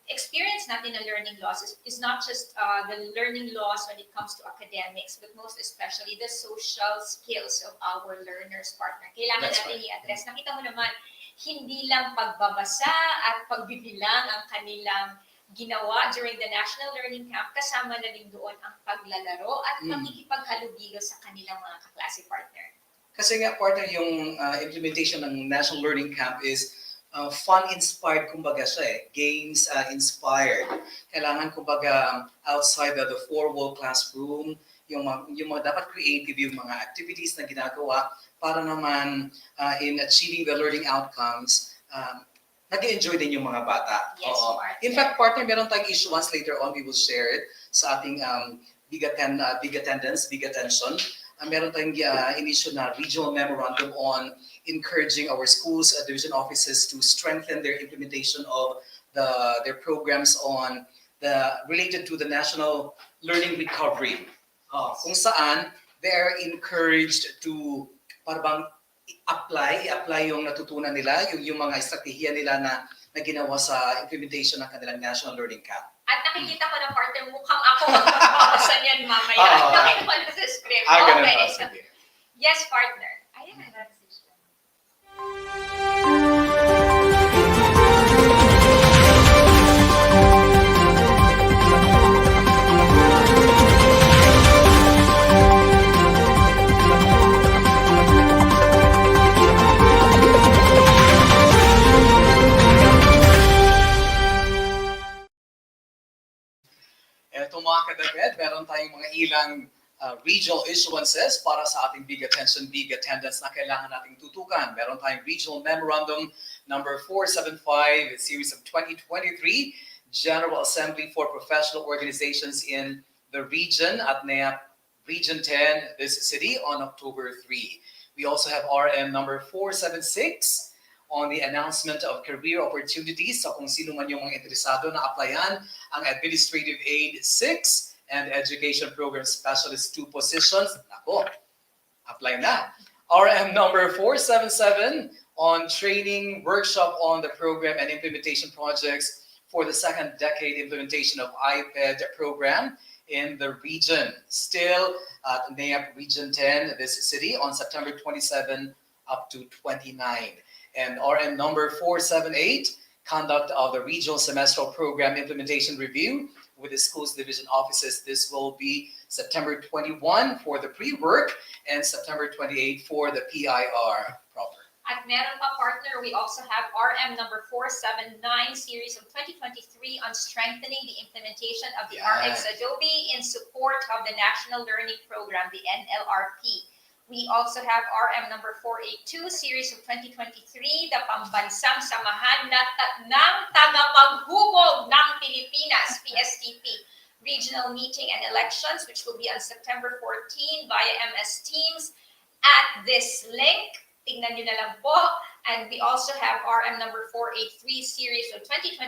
experience natin ng learning loss is not just the learning loss when it comes to academics, but most especially the social skills of our learners, partner. Kailangan natin i-address. Nakita mo naman, Hindi lang pagbabasa at pagbibilang ang kanilang ginawa during the National Learning Camp, kasama na rin doon ang paglalaro at pakikipaghalubilo sa kanilang mga kaklase partner. Kasi nga partner, yung implementation ng National Learning Camp is fun-inspired, kumbaga siya eh. Games-inspired. Kailangan, kumbaga, outside the four-wall classroom, yung mga dapat creative yung mga activities na ginagawa para naman in achieving the learning outcomes, nag-enjoy din yung mga bata. Yes, In fact, partner, meron tayong issuance later on, we will share it sa ating BigaTEN BigaTension. Meron tayong in-issue na regional memorandum on encouraging our schools, division offices to strengthen their implementation of their programs on related to the national learning recovery. Kung saan they are encouraged to parang i-apply yung natutunan nila, yung mga estratehiya nila na ginawa sa implementation ng kanilang National Learning Camp. At nakikita ko na partner, mukhang ako magpapakasa niyan mamaya. Nakita ko na sa script. Ganun Okay. ba? Sige. Yes, partner. Ayan na. Ito mga ka-DepEd, meron tayong mga ilang regional issuances para sa ating BigaTension, BigaTendence na kailangan nating tutukan. Meron tayong Regional Memorandum number 475, series of 2023, General Assembly for Professional Organizations in the region at NEAP Region 10, this city, on October 3. We also have RM number 476, on the announcement of career opportunities sa kung sino man yung mga interesado na applyan ang Administrative Aid 6 and Education Program Specialist 2 positions. Nako, apply na. RM number 477 on training workshop on the program and implementation projects for the second decade implementation of IPED program in the region. Still at NEAP Region 10, this city, on September 27 up to 29. And RM number 478, conduct of the Regional Semestral Program Implementation Review with the schools division offices. This will be September 21 for the pre-work and September 28 for the PIR proper. At meron pa partner, we also have RM number 479, series of 2023 on strengthening the implementation of the RX Adobe in support of the National Learning Program, the NLRP. We also have RM number 482, series of 2023, the Pambansang Samahan ng Tagapaghubog ng Pilipinas, PSTP, regional meeting and elections, which will be on September 14 via MS Teams at this link. Tingnan nyo na lang po. And we also have RM number 483, series of 2023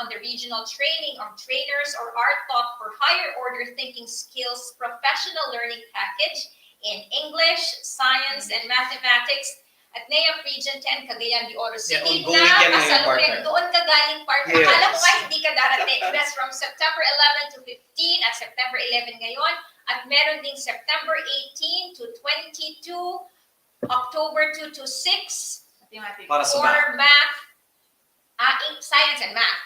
on the regional training of trainers or art taught for higher order thinking skills professional learning package in English, Science, and Mathematics at NEAP Region 10, Cagayan de Oro City. Kasalukuyan doon ka galing partner. Yes. Akala ko nga hindi ka darating. That's from September 11 to 15 at September 11 ngayon. At meron ding September 18 to 22, October 2 to 6 Para sa for math, science and math.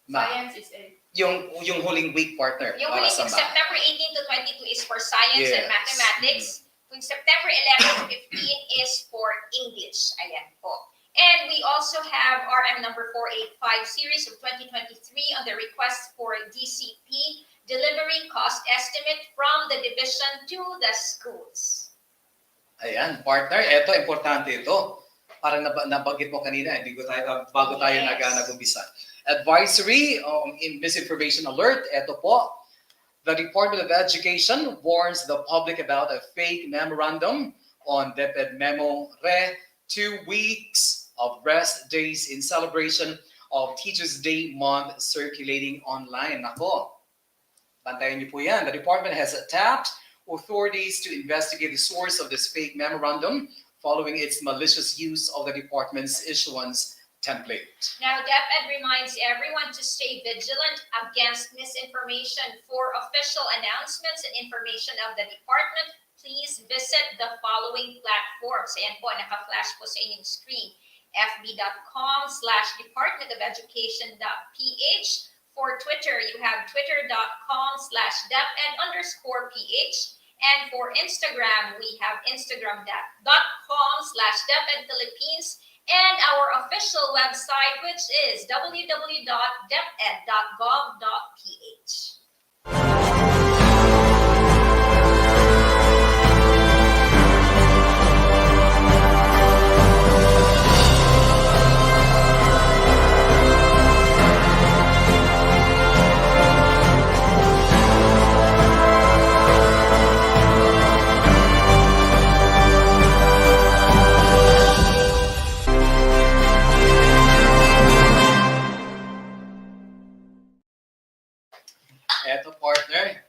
Science is yung huling week partner. Yung huling week, September 18 to 22 is for science and mathematics. Kung September 11 to 15 is for English. Ayan po. And we also have RM number 485, series of 2023 on the request for DCP, delivery cost estimate from the division to the schools. Ayan, partner, ito, importante ito. Parang nabanggit mo kanina, bago tayo nag-umpisa. Advisory in misinformation alert, ito po. The Department of Education warns the public about a fake memorandum on DepEd Memo Re 2 weeks of rest days in celebration of Teachers' Day month circulating online. Nako, bantayan niyo po yan. The department has tapped authorities to investigate the source of this fake memorandum following its malicious use of the department's issuance template. Now, DepEd reminds everyone to stay vigilant against misinformation. For official announcements and information of the department, please visit the following platforms. Ayan po, naka-flash po sa inyong screen. fb.com/Department of Education.ph. For Twitter, you have twitter.com/DepEd_PH. And for Instagram, we have instagram.com/DepEd Philippines. And our official website, which is www.deped.gov.ph. Eto partner,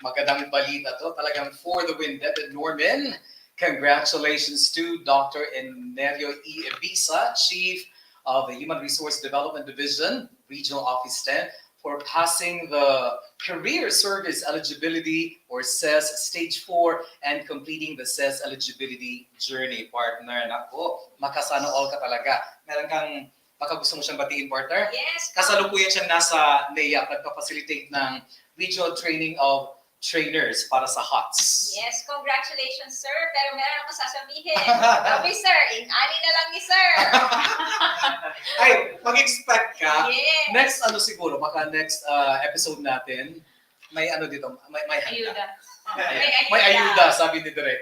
magandang balita to. Talagang for the win, DepEd Norman. Congratulations to Dr. Enerio E. Ebisa, Chief of the Human Resource Development Division, Regional Office 10, for passing the Career Service Eligibility or SES Stage 4 and completing the SES Eligibility Journey, partner. Nako, makasana all ka talaga. Meron kang baka gusto mo siyang batiin, partner? Yes. Kasalukuyan siyang nasa NEA, nagpa-facilitate ng regional training of trainers para sa HOTS. Yes, congratulations, sir. Pero meron ako sasabihin. Sabi, sir, in-ani na lang ni sir. Ay, mag-expect ka. Yes. Next, ano siguro, baka next episode natin, may ano dito, may handa. Ayuda. May ayuda, sabi ni Direk.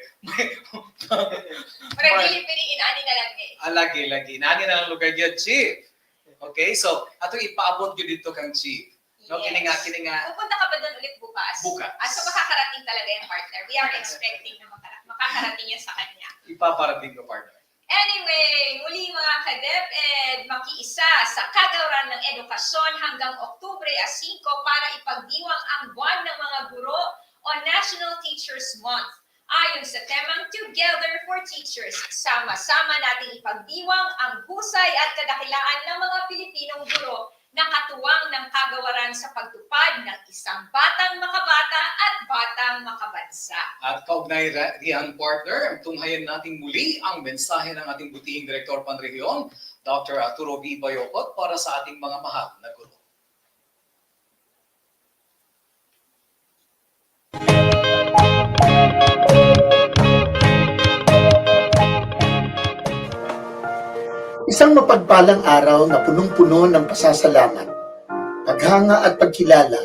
Pero Pilipini, in-ani na lang eh. Lagi. Nani na ang lugar niya, Chief. Okay, so, ato ipaabot yun dito kang Chief. No, Yes. kininga. Pupunta ka ba doon ulit bukas? Bukas. So makakarating talaga yung partner. We are expecting na makakarating yan sa kanya. Ipaparating ko, partner. Anyway, muli mga ka-DepEd, makiisa sa Kagawaran ng Edukasyon hanggang Oktubre 5 para ipagdiwang ang buwan ng mga guro o National Teachers Month. Ayon sa temang Together for Teachers, sama-sama nating ipagdiwang ang husay at kadakilaan ng mga Pilipinong guro na katuwang ng kagawaran sa pagtupad ng isang batang makabata at batang makabansa. At kaugnay riyan, partner, tunghayan natin muli ang mensahe ng ating butihing Direktor Panrehiyon, Dr. Arturo B. Bayocot, para sa ating mga mahal na guro. Isang mapagpalang araw na punong-puno ng pasasalamat, paghanga at pagkilala,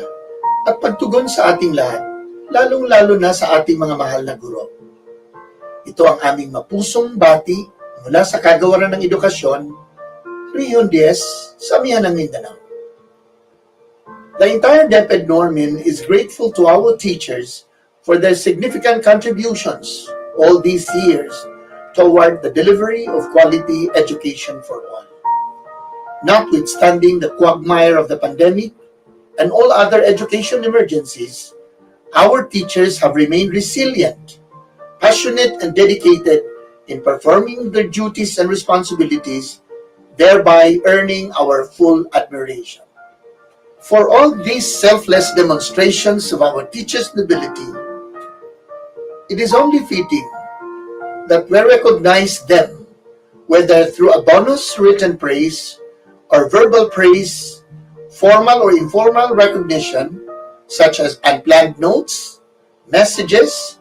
at pagtugon sa ating lahat, lalong-lalo na sa ating mga mahal na guro. Ito ang aming mapusong bati mula sa Kagawaran ng Edukasyon, Region 10, Samihan ng Mindanao. The entire DepEd Norman is grateful to our teachers for their significant contributions all these years toward the delivery of quality education for all. Notwithstanding the quagmire of the pandemic and all other education emergencies, our teachers have remained resilient, passionate, and dedicated in performing their duties and responsibilities, thereby earning our full admiration. For all these selfless demonstrations of our teachers' nobility, it is only fitting that we recognize them, whether through a bonus written praise or verbal praise, formal or informal recognition, such as unplanned notes, messages,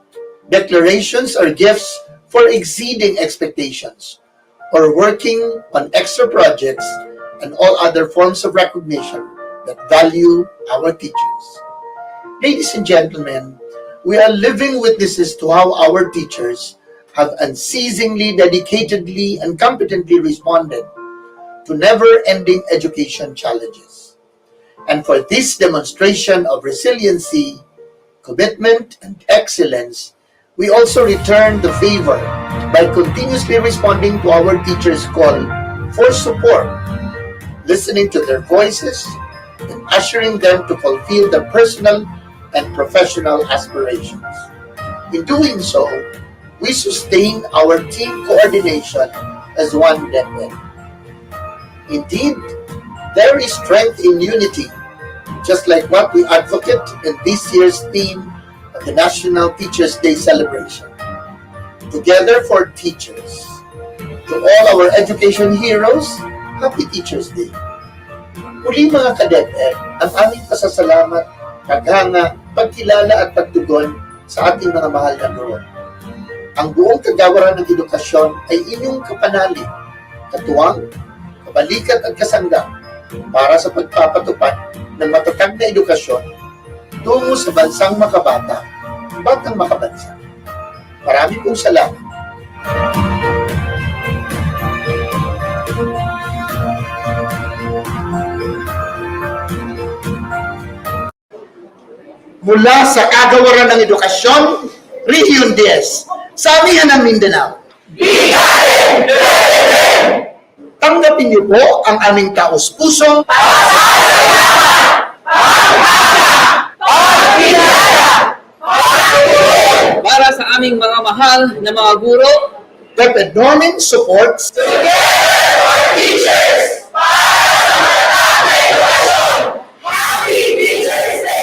declarations, or gifts for exceeding expectations, or working on extra projects and all other forms of recognition that value our teachers. Ladies and gentlemen, we are living witnesses to how our teachers have unceasingly, dedicatedly, and competently responded to never-ending education challenges. And for this demonstration of resiliency, commitment, and excellence, we also return the favor by continuously responding to our teachers' call for support, listening to their voices, and ushering them to fulfill their personal and professional aspirations. In doing so, we sustain our team coordination as one DepEd. Indeed, there is strength in unity, just like what we advocate in this year's theme of the National Teachers' Day celebration. Together for Teachers. To all our education heroes, Happy Teacher's Day. Muli mga ka-DepEd, ang aming pasasalamat, paghanga, pagkilala at pagtugon sa ating mga mahal na guro. Ang buong kagawaran ng edukasyon ay inyong kapanalig, katuwang, kabalikat at kasangga para sa pagpapatupad ng matatag na edukasyon tungo sa bansang makabata, batang makabansa. Marami pong salamat. Mula sa Kagawaran ng Edukasyon, Region 10, sa amihan ng Mindanao. BigaTEN DepEd! Tanggapin niyo po ang aming taos-pusong para sa aming mga mahal na mga guro, DepEd Norman supports Together our teachers! Happy Teacher's Day!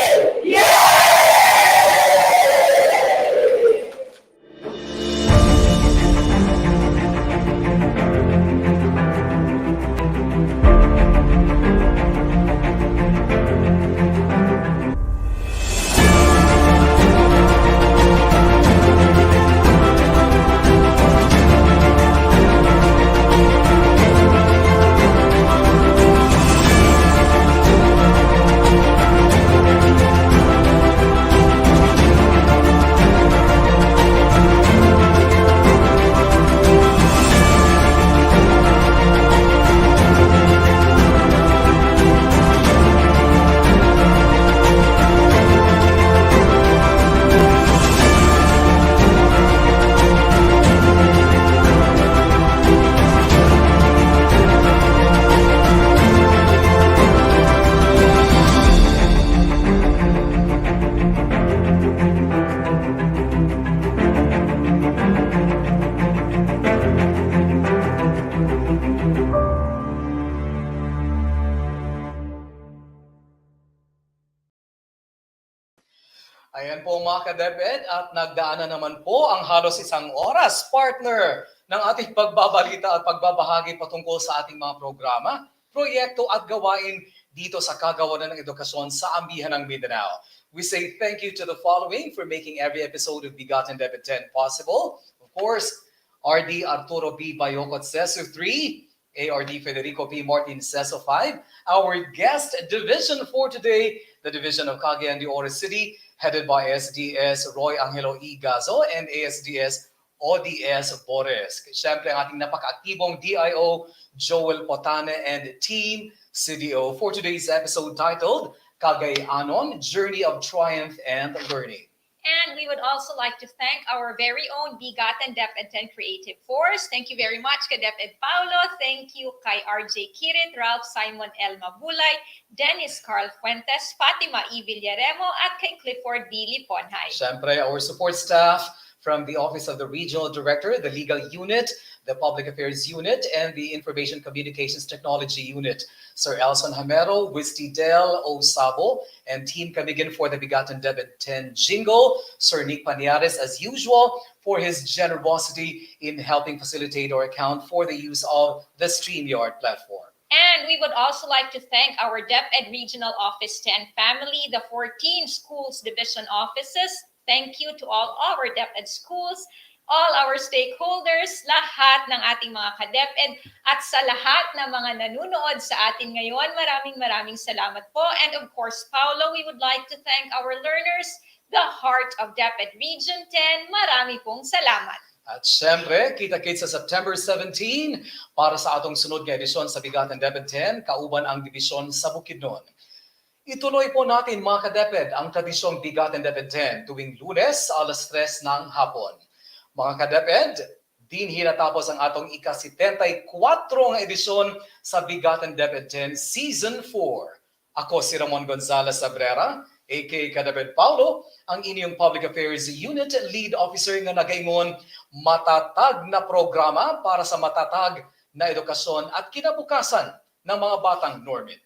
Ayan po mga ka-DepEd at nagdaanan naman po ang halos isang oras, partner, ng ating pagbabalita at pagbabahagi patungkol sa ating mga programa, proyekto at gawain dito sa Kagawaran ng Edukasyon sa Ambihan ng Mindanao. We say thank you to the following for making every episode of BigaTEN DepEd possible. Of course, RD Arturo B. Bayocot Seso 3, ARD Federico P. Martin Seso 5, our guest division for today, the division of Cagayan de Oro City, headed by SDS Roy Angelo E. Gazo and ASDS ODS Boris. Siyempre ang ating napaka-aktibong DIO Joel Potane and team CDO for today's episode titled KAGAY-ANON, Journey of Triumph and Learning. And we would also like to thank our very own BigaTEN DepEd Creative Force. Thank you very much, DepEd Paulo. Thank you kay RJ Kirit, Ralph Simon L. Mabulay, Dennis Carl Fuentes, Fatima E. Villaremo, at kay Clifford D. Liponhay. Siyempre, our support staff from the Office of the Regional Director, the Legal Unit, the Public Affairs Unit, and the Information Communications Technology Unit. Sir Elson Hamero, Wisty Del Osabo, and Team Camigin for the BigaTEN DepEd jingle. Sir Nick Paniares, as usual, for his generosity in helping facilitate or account for the use of the StreamYard platform. And we would also like to thank our DepEd Regional Office 10 family, the 14 schools division offices. Thank you to all our DepEd schools, all our stakeholders, lahat ng ating mga ka-DepEd, at sa lahat ng mga nanunood sa atin ngayon. Maraming salamat po. And of course, Paulo, we would like to thank our learners, the heart of DepEd Region 10. Marami pong salamat. At syempre, kita-kits sa September 17 para sa atong sunod nga edisyon sa BigaTEN DepEd, kauban ang dibisyon sa Bukidnon. Ituloy po natin mga ka-DepEd ang tradisyong BigaTEN DepEd tuwing Lunes alas 3 ng hapon. Mga ka-DepEd, din hinatapos ang atong ika-74 nga edisyon sa BigaTEN DepEd Season 4. Ako si Ramon Gonzalez Sabrera, aka ka-DepEd Paulo, ang inyong Public Affairs Unit Lead Officer nga nagaingon matatag na programa para sa matatag na edukasyon at kinabukasan ng mga batang Normin.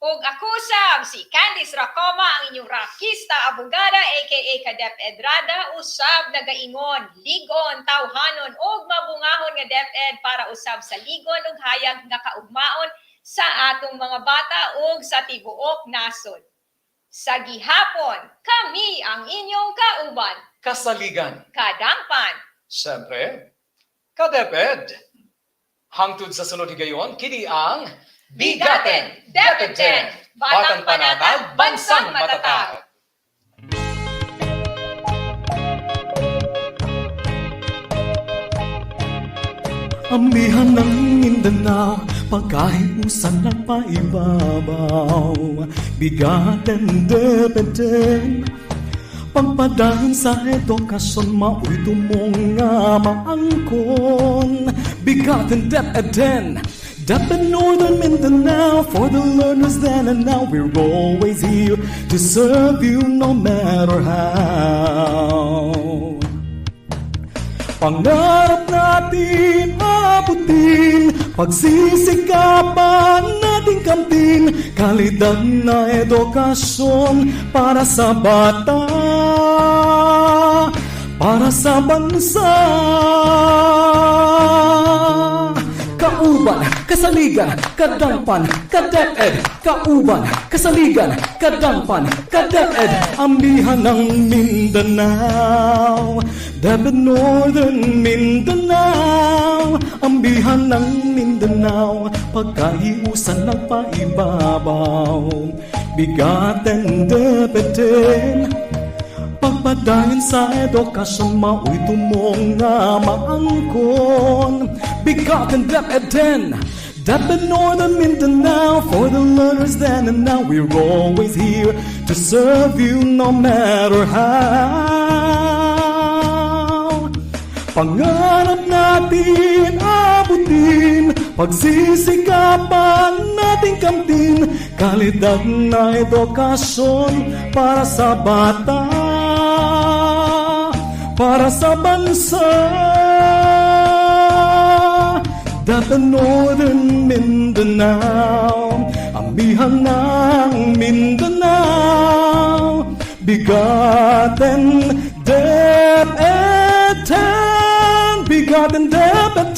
Ug ako sab si Candice Racoma, ang inyong rakista abogada aka ka-DepEd Rada, usab nagaingon, ligon, tawhanon ug mabungahon nga DepEd para usab sa ligon ug hayag nga kaugmaon sa atong mga bata ug sa tibuok nasod. Sa gihapon, kami ang inyong kauban, Kasaligan. kadangpan. Siyempre, ka-DepEd. Hangtod sa sunod higayon, kini ang BigaTEN DepEd, Batang Panatag, Bansang Matatag. Amihan ng Mindanao, pagkahiusan ng paibabaw. BigaTEN DepEd, pagpadayon sa edukasyon, mao'y tumong nga maangkon. BigaTEN DepEd, DepEd Northern Mindanao, for the learners then and now, we're always here to serve you no matter how. Pangarap natin abutin, pagsisikapan nating kamtin, kalidad na edukasyon para sa bata, para sa bansa. Kauban, kasaligan, kadangpan, ka-DepEd. Kauban, kasaligan, kadangpan, ka-DepEd. Amihan ng Mindanao, DepEd Northern Mindanao. Ambihan ng Mindanao, pagkahiusan ng paibabaw. BigaTEN DepEd, pagpadayon sa edukasyon, mao'y tumong nga maangkon. BigaTEN DepEd, DepEd Northern Mindanao, for the learners then and now, we're always here to serve you no matter how. Pangarap natin abutin, pagsisikapan nating kamtin, kalidad na edukasyon para sa bata, para sa bansa. DepEd Northern Mindanao, amihan ng Mindanao. BigaTEN DepEd, BigaTEN DepEd.